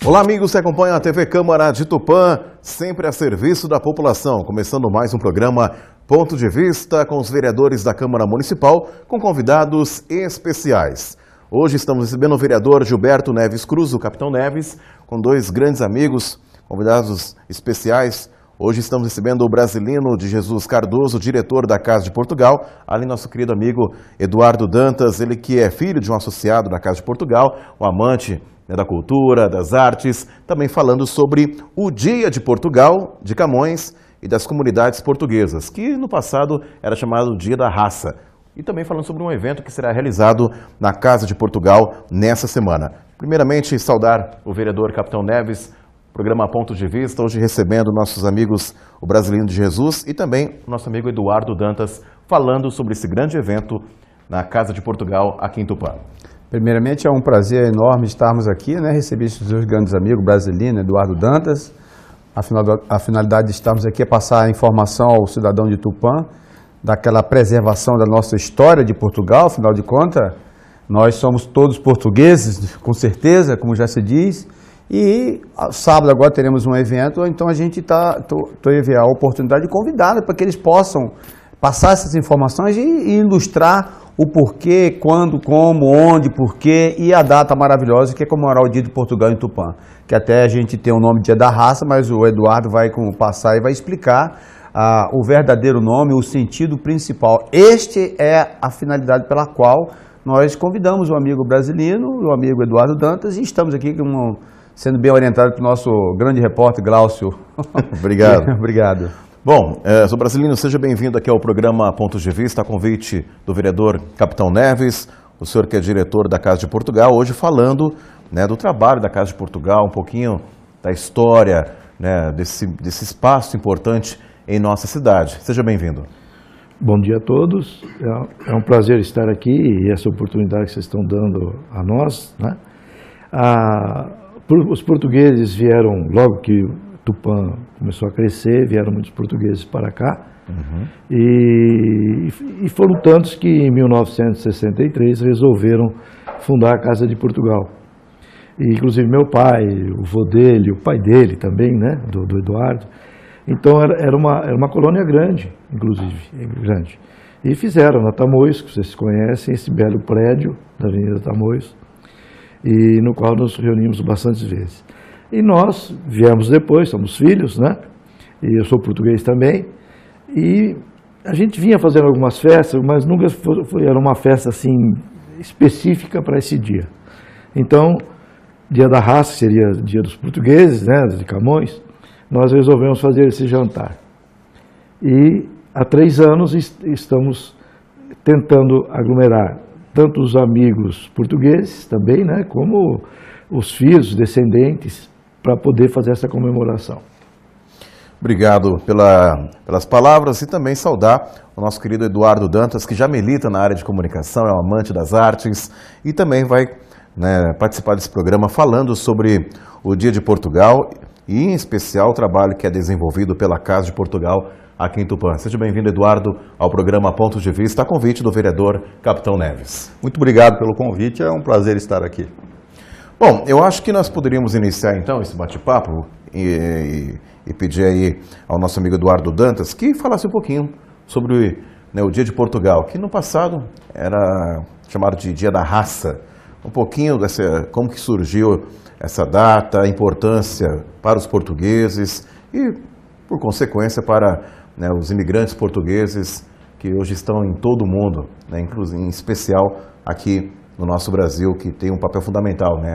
Olá amigos que acompanham a TV Câmara de Tupã, sempre a serviço da população, começando mais um programa Ponto de Vista com os vereadores da Câmara Municipal, com convidados especiais. Hoje estamos recebendo o vereador Gilberto Neves Cruz, o Capitão Neves, com dois grandes amigos, convidados especiais. Hoje estamos recebendo o Brasilino de Jesus Cardoso, diretor da Casa de Portugal, além do nosso querido amigo Eduardo Dantas, ele que é filho de um associado da Casa de Portugal, um amante da cultura, das artes, também falando sobre o Dia de Portugal, de Camões e das comunidades portuguesas, que no passado era chamado Dia da Raça. E também falando sobre um evento que será realizado na Casa de Portugal nessa semana. Primeiramente, saudar o vereador Capitão Neves, programa Ponto de Vista, hoje recebendo nossos amigos, o Brasilino de Jesus e também o nosso amigo Eduardo Dantas, falando sobre esse grande evento na Casa de Portugal, aqui em Tupã. Primeiramente, é um prazer enorme estarmos aqui, né? Receber esses dois grandes amigos, Brasilino e Eduardo Dantas. A finalidade de estarmos aqui é passar a informação ao cidadão de Tupã, daquela preservação da nossa história de Portugal, afinal de contas, nós somos todos portugueses, com certeza, como já se diz, e sábado agora teremos um evento, então a gente teve a oportunidade de convidá-los para que eles possam passar essas informações e ilustrar o porquê, quando, como, onde, porquê e a data maravilhosa que é comemorar o Dia de Portugal em Tupã. Que até a gente tem o nome Dia da Raça, mas o Eduardo vai passar e vai explicar o verdadeiro nome, o sentido principal. Este é a finalidade pela qual nós convidamos o amigo Brasilino, o amigo Eduardo Dantas, e estamos aqui sendo bem orientado pelo nosso grande repórter Glaucio. Obrigado. Obrigado. Bom, sou Brasilino, seja bem-vindo aqui ao programa Pontos de Vista, a convite do vereador Capitão Neves, o senhor que é diretor da Casa de Portugal, hoje falando, né, do trabalho da Casa de Portugal, um pouquinho da história, né, desse espaço importante em nossa cidade. Seja bem-vindo. Bom dia a todos, é um prazer estar aqui e essa oportunidade que vocês estão dando a nós, né? Os portugueses vieram, logo que Tupã começou a crescer, vieram muitos portugueses para cá, e foram tantos que em 1963 resolveram fundar a Casa de Portugal. E, inclusive meu pai, o vô dele, o pai dele também, né, do Eduardo. Então era uma colônia grande, inclusive, grande. E fizeram na Tamoios, que vocês conhecem, esse belo prédio da Avenida Tamoios, e no qual nos reunimos bastantes vezes. E nós viemos depois, somos filhos, né? E eu sou português também. E a gente vinha fazendo algumas festas, mas nunca era uma festa assim específica para esse dia. Então, Dia da Raça seria Dia dos Portugueses, né? De Camões. Nós resolvemos fazer esse jantar. E há 3 anos estamos tentando aglomerar tanto os amigos portugueses também, né? Como os filhos, descendentes, para poder fazer essa comemoração. Obrigado pelas palavras e também saudar o nosso querido Eduardo Dantas, que já milita na área de comunicação, é um amante das artes e também vai, né, participar desse programa falando sobre o Dia de Portugal e, em especial, o trabalho que é desenvolvido pela Casa de Portugal aqui em Tupã. Seja bem-vindo, Eduardo, ao programa Pontos de Vista, a convite do vereador Capitão Neves. Muito obrigado pelo convite, é um prazer estar aqui. Bom, eu acho que nós poderíamos iniciar então esse bate-papo e pedir aí ao nosso amigo Eduardo Dantas que falasse um pouquinho sobre, né, o Dia de Portugal, que no passado era chamado de Dia da Raça. Um pouquinho como que surgiu essa data, a importância para os portugueses e, por consequência, para, né, os imigrantes portugueses que hoje estão em todo o mundo, né, inclusive em especial aqui no nosso Brasil, que tem um papel fundamental, né?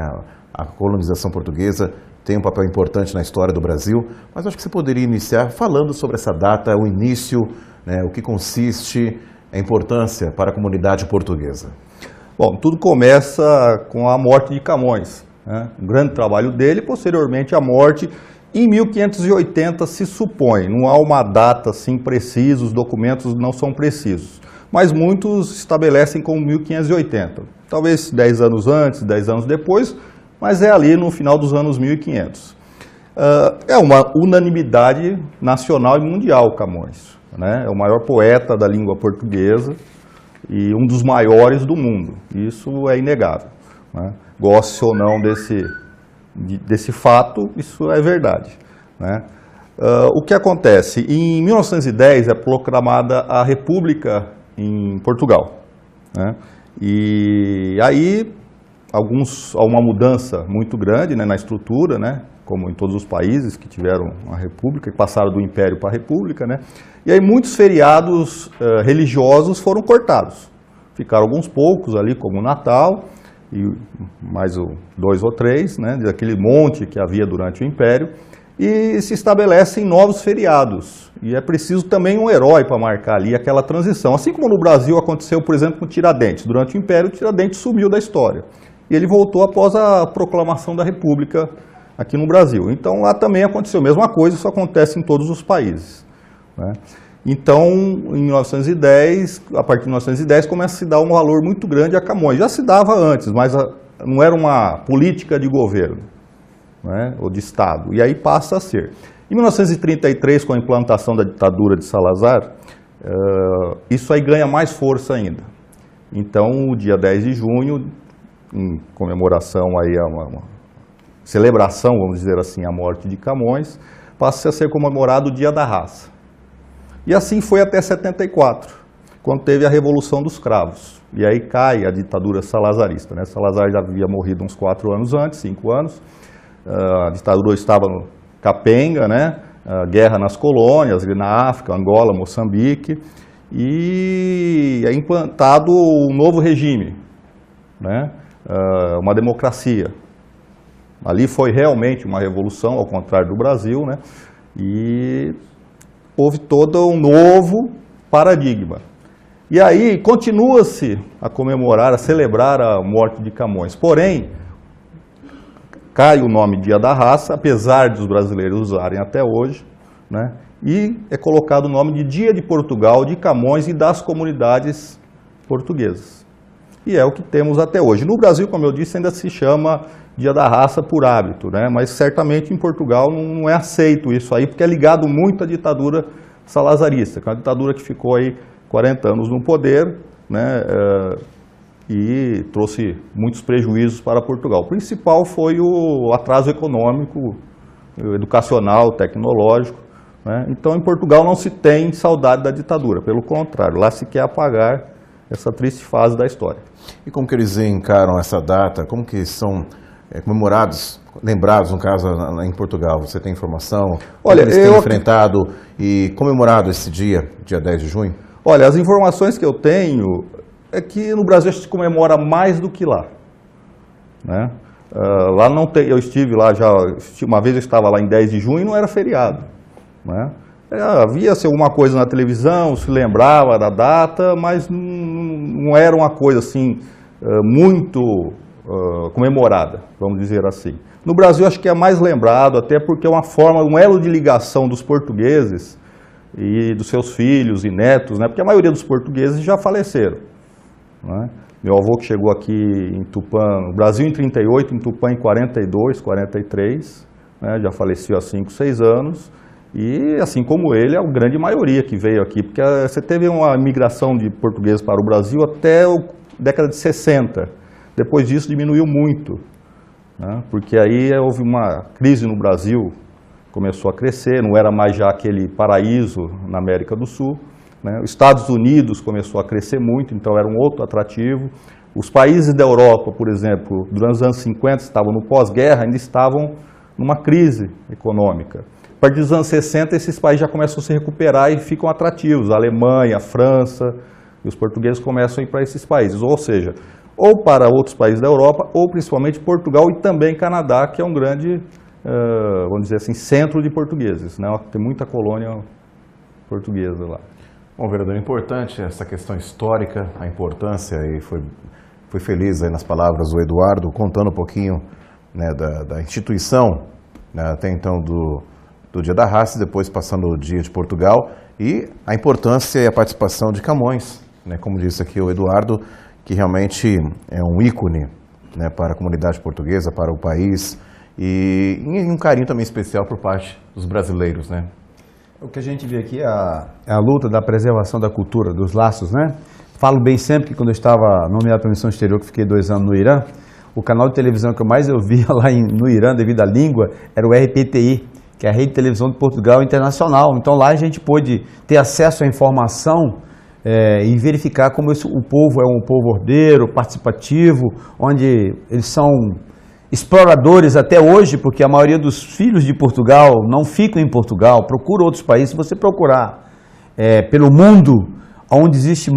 A colonização portuguesa tem um papel importante na história do Brasil, mas acho que você poderia iniciar falando sobre essa data, o início, né, o que consiste, a importância para a comunidade portuguesa. Bom, tudo começa com a morte de Camões, né? Um grande trabalho dele, posteriormente a morte, em 1580 se supõe, não há uma data assim precisa, os documentos não são precisos, mas muitos estabelecem como 1580, talvez 10 anos antes, 10 anos depois, mas é ali no final dos anos 1500. É uma unanimidade nacional e mundial, Camões, né? É o maior poeta da língua portuguesa e um dos maiores do mundo, isso é inegável, né? Goste ou não desse fato, isso é verdade, né? O que acontece? Em 1910 é proclamada a República em Portugal, né? E aí há uma mudança muito grande, né, na estrutura, né, como em todos os países que tiveram a República, que passaram do Império para a República, né? E aí muitos feriados religiosos foram cortados. Ficaram alguns poucos ali, como o Natal, e mais 2 ou 3, né, daquele monte que havia durante o Império, e se estabelecem novos feriados. E é preciso também um herói para marcar ali aquela transição. Assim como no Brasil aconteceu, por exemplo, com Tiradentes. Durante o Império, Tiradentes sumiu da história. E ele voltou após a proclamação da República aqui no Brasil. Então lá também aconteceu a mesma coisa, isso acontece em todos os países, né? Então, em 1910, a partir de 1910, começa a se dar um valor muito grande a Camões. Já se dava antes, mas não era uma política de governo, né, ou de Estado. E aí passa a ser. Em 1933, com a implantação da ditadura de Salazar, isso aí ganha mais força ainda. Então, o dia 10 de junho, em comemoração aí a uma celebração, vamos dizer assim, à morte de Camões, passa a ser comemorado o Dia da Raça. E assim foi até 74, quando teve a Revolução dos Cravos. E aí cai a ditadura salazarista, né? Salazar já havia morrido uns 4 anos antes, 5 anos. A ditadura estava capenga, né? Guerra nas colônias, na África, Angola, Moçambique. E é implantado um novo regime, né? Uma democracia. Ali foi realmente uma revolução, ao contrário do Brasil, né? E houve todo um novo paradigma. E aí continua-se a comemorar, a celebrar a morte de Camões. Porém, cai o nome Dia da Raça, apesar dos brasileiros usarem até hoje, né? E é colocado o nome de Dia de Portugal, de Camões e das comunidades portuguesas. E é o que temos até hoje. No Brasil, como eu disse, ainda se chama Dia da Raça por hábito, né? Mas certamente em Portugal não é aceito isso aí, porque é ligado muito à ditadura salazarista, que é uma ditadura que ficou aí 40 anos no poder, né? E trouxe muitos prejuízos para Portugal. O principal foi o atraso econômico, educacional, tecnológico, né? Então em Portugal não se tem saudade da ditadura, pelo contrário, lá se quer apagar essa triste fase da história. E como que eles encaram essa data? Como que são comemorados, lembrados, no caso, em Portugal? Você tem informação? Olha, eles têm enfrentado e comemorado esse dia 10 de junho? Olha, as informações que eu tenho é que no Brasil se comemora mais do que lá, né? Lá não tem, eu estive lá já, uma vez eu estava lá em 10 de junho e não era feriado, né? Havia-se alguma coisa na televisão, se lembrava da data, mas não era uma coisa assim muito comemorada, vamos dizer assim. No Brasil acho que é mais lembrado, até porque é uma forma, um elo de ligação dos portugueses e dos seus filhos e netos, né? Porque a maioria dos portugueses já faleceram, né? Meu avô que chegou aqui em Tupã, no Brasil em 38, em Tupã em 42, 43, né? Já faleceu há 5, 6 anos. E, assim como ele, é a grande maioria que veio aqui, porque você teve uma migração de portugueses para o Brasil até a década de 60. Depois disso diminuiu muito, né? Porque aí houve uma crise no Brasil, começou a crescer, não era mais já aquele paraíso na América do Sul, né? Os Estados Unidos começou a crescer muito, então era um outro atrativo. Os países da Europa, por exemplo, durante os anos 50, estavam no pós-guerra, ainda estavam numa crise econômica. A partir dos anos 60, esses países já começam a se recuperar e ficam atrativos. A Alemanha, a França, e os portugueses começam a ir para esses países. Ou seja, ou para outros países da Europa, ou principalmente Portugal e também Canadá, que é um grande, vamos dizer assim, centro de portugueses, né? Tem muita colônia portuguesa lá. Bom, vereador, importante essa questão histórica, a importância, e foi feliz aí nas palavras do Eduardo, contando um pouquinho, né, da instituição, né, até então do Dia da Raça, depois passando o Dia de Portugal, e a importância e a participação de Camões, né, como disse aqui o Eduardo, que realmente é um ícone, né, para a comunidade portuguesa, para o país, e um carinho também especial por parte dos brasileiros, né? O que a gente vê aqui é a luta da preservação da cultura, dos laços, né? Falo bem sempre que quando eu estava nomeado para a missão exterior, que fiquei 2 anos no Irã, o canal de televisão que eu mais ouvia lá no Irã, devido à língua, era o RPTI, que é a Rede de Televisão de Portugal Internacional. Então lá a gente pôde ter acesso à informação e verificar como o povo é um povo ordeiro, participativo, onde eles são exploradores até hoje, porque a maioria dos filhos de Portugal não ficam em Portugal, procuram outros países. Se você procurar pelo mundo, onde existe,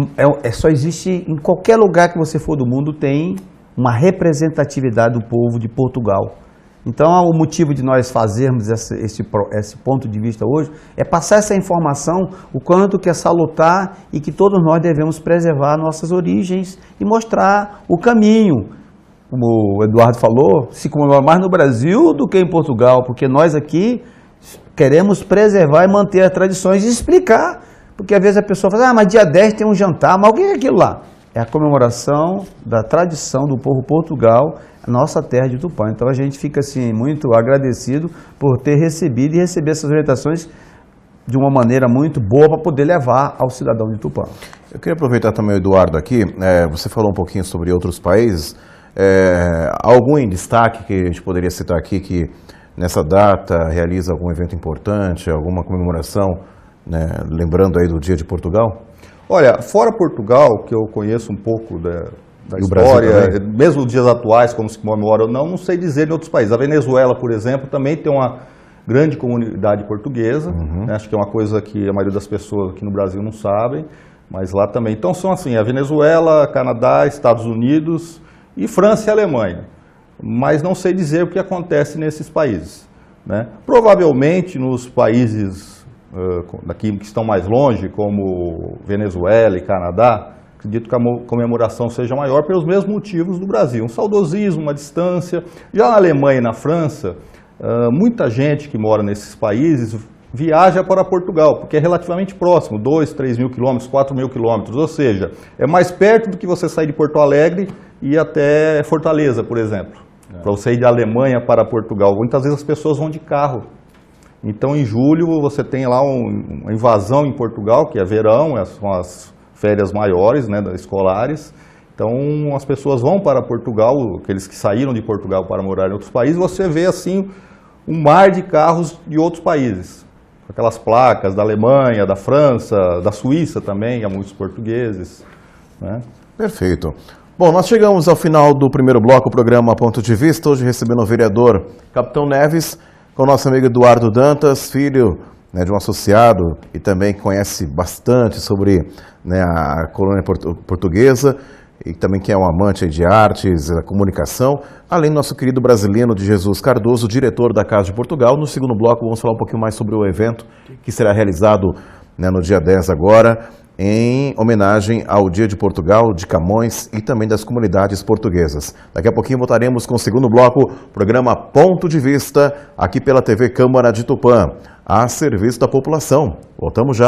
só existe, em qualquer lugar que você for do mundo, tem uma representatividade do povo de Portugal. Então, o motivo de nós fazermos esse ponto de vista hoje é passar essa informação, o quanto que é salutar e que todos nós devemos preservar nossas origens e mostrar o caminho. Como o Eduardo falou, se comemora mais no Brasil do que em Portugal, porque nós aqui queremos preservar e manter as tradições e explicar, porque às vezes a pessoa fala, mas dia 10 tem um jantar, mas o que é aquilo lá? É a comemoração da tradição do povo Portugal, a nossa terra de Tupã. Então a gente fica assim muito agradecido por ter recebido e receber essas orientações de uma maneira muito boa para poder levar ao cidadão de Tupã. Eu queria aproveitar também o Eduardo aqui, você falou um pouquinho sobre outros países, algum em destaque que a gente poderia citar aqui que nessa data realiza algum evento importante, alguma comemoração, né, lembrando aí do Dia de Portugal? Olha, fora Portugal, que eu conheço um pouco da história, mesmo os dias atuais, como se comemora ou não sei dizer em outros países. A Venezuela, por exemplo, também tem uma grande comunidade portuguesa, né? Acho que é uma coisa que a maioria das pessoas aqui no Brasil não sabem, mas lá também. Então são assim, a Venezuela, Canadá, Estados Unidos e França e Alemanha. Mas não sei dizer o que acontece nesses países, né? Provavelmente nos países daqui que estão mais longe, como Venezuela e Canadá, acredito que a comemoração seja maior pelos mesmos motivos do Brasil. Um saudosismo, uma distância. Já na Alemanha e na França, muita gente que mora nesses países viaja para Portugal, porque é relativamente próximo, 2, 3 mil quilômetros, 4 mil quilômetros, ou seja, é mais perto do que você sair de Porto Alegre e ir até Fortaleza, por exemplo. Para você ir da Alemanha para Portugal. Muitas vezes as pessoas vão de carro. Então, em julho, você tem lá uma invasão em Portugal, que é verão, são as férias maiores, né, escolares. Então, as pessoas vão para Portugal, aqueles que saíram de Portugal para morar em outros países, você vê, assim, um mar de carros de outros países. Aquelas placas da Alemanha, da França, da Suíça também, há muitos portugueses, né? Perfeito. Bom, nós chegamos ao final do primeiro bloco, o programa Ponto de Vista, hoje recebendo o vereador Capitão Neves, com o nosso amigo Eduardo Dantas, filho, né, de um associado e também conhece bastante sobre, né, a colônia portuguesa e também que é um amante de artes, da comunicação, além do nosso querido brasileiro de Jesus Cardoso, diretor da Casa de Portugal. No segundo bloco vamos falar um pouquinho mais sobre o evento que será realizado, né, no dia 10 agora, em homenagem ao Dia de Portugal, de Camões e também das comunidades portuguesas. Daqui a pouquinho voltaremos com o segundo bloco, programa Ponto de Vista, aqui pela TV Câmara de Tupã, a serviço da população. Voltamos já.